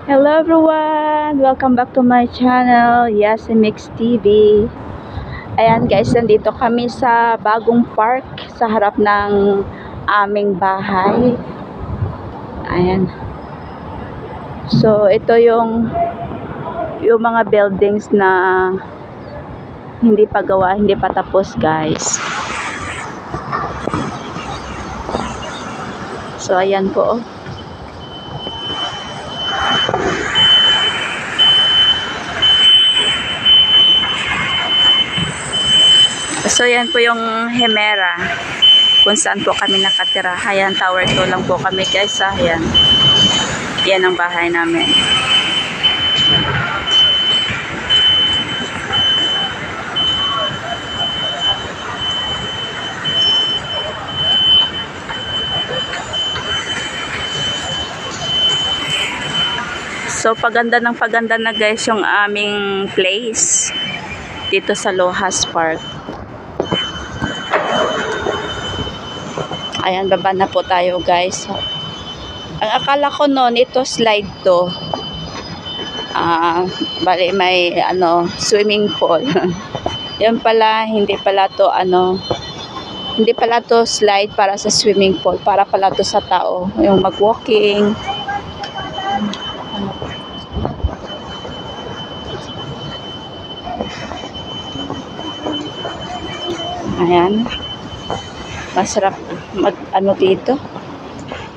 Hello everyone! Welcome back to my channel, Yasimix TV. Ayan guys, nandito kami sa bagong park sa harap ng aming bahay. Ayan. So, ito yung mga buildings na hindi pa gawa, hindi pa tapos guys. So, ayan po. So, yan po yung Hemera kung saan po kami nakatira. Ayan, tower 2 lang po kami guys. Ayan. Yan ang bahay namin. So, paganda na guys yung aming place dito sa Lohas Park. Ayan, baba na po tayo guys. Ang akala ko noon, ito slide to. Bali may swimming pool. Yan pala, hindi pala to slide para sa swimming pool. Para pala to sa tao. Yung mag-walking. Ayan. Masarap dito.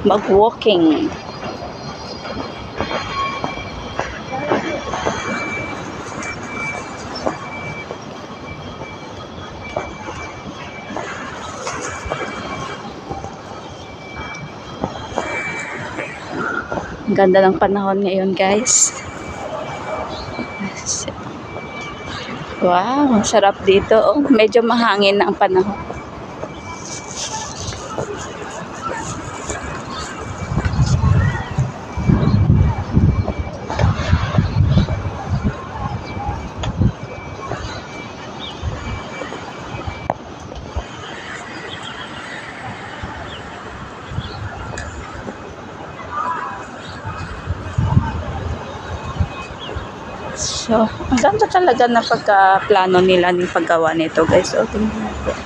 Mag-walking. Ang ganda ng panahon ngayon guys. Wow, sarap dito. Oh, medyo mahangin na ang panahon. So, ang ganda talaga na pagka-plano nila ng paggawa nito guys. O, tingnan natin.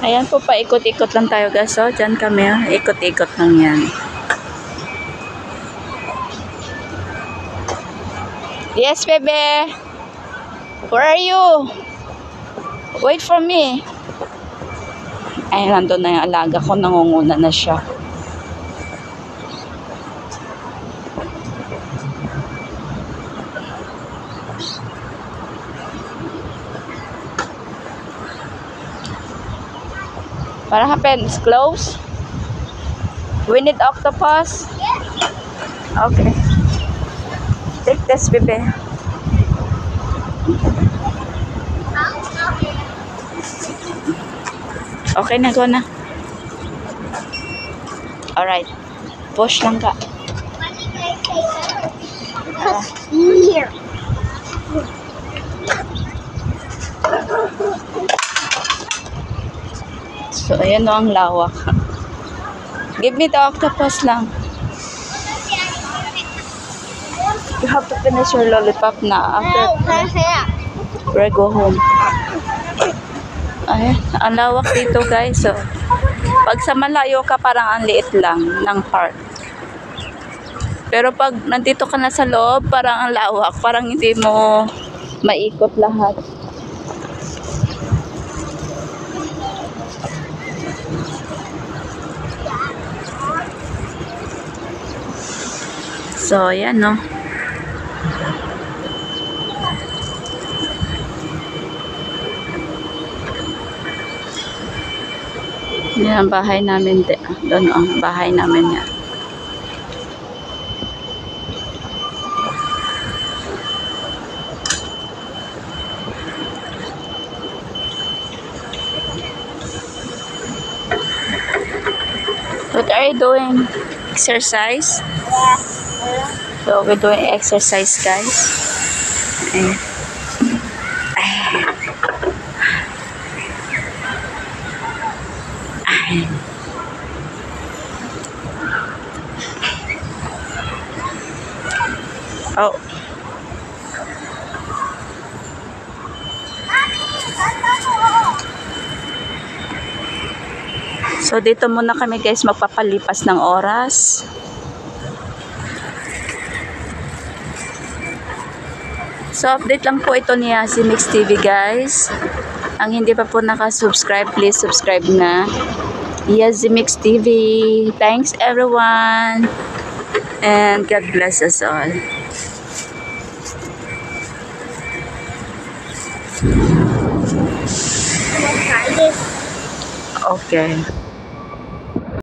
Ayan po, paikot-ikot lang tayo guys. So, dyan kami. Ikot-ikot lang yan. Yes, bebe. Where are you? Wait for me. Ay, nandun na yung alaga ko. Nangunguna na siya. What happened? It's closed? We need octopus? Okay. Take this, bebe. Okay na, go na. Alright. Push lang ka. Here. So, ayan o ang lawak. Give me the octopus lang. You have to finish your lollipop na after we go home. Ay, ang lawak dito guys. So, pag sa malayo ka parang ang liit lang ng park. Pero pag nandito ka na sa loob, parang ang lawak. Parang hindi mo maikot lahat. So, yan no. Yan ang bahay namin. Doon ang bahay namin yan. What are you doing? Exercise? So, we're doing exercise, guys. Ayan. Oh. So, dito muna kami guys magpapalipas ng oras. So, update lang po ito ni Yazi Mix TV guys. Ang hindi pa po nakasubscribe, please subscribe na. Yazi Mix TV. Thanks everyone. And God bless us all. Okay.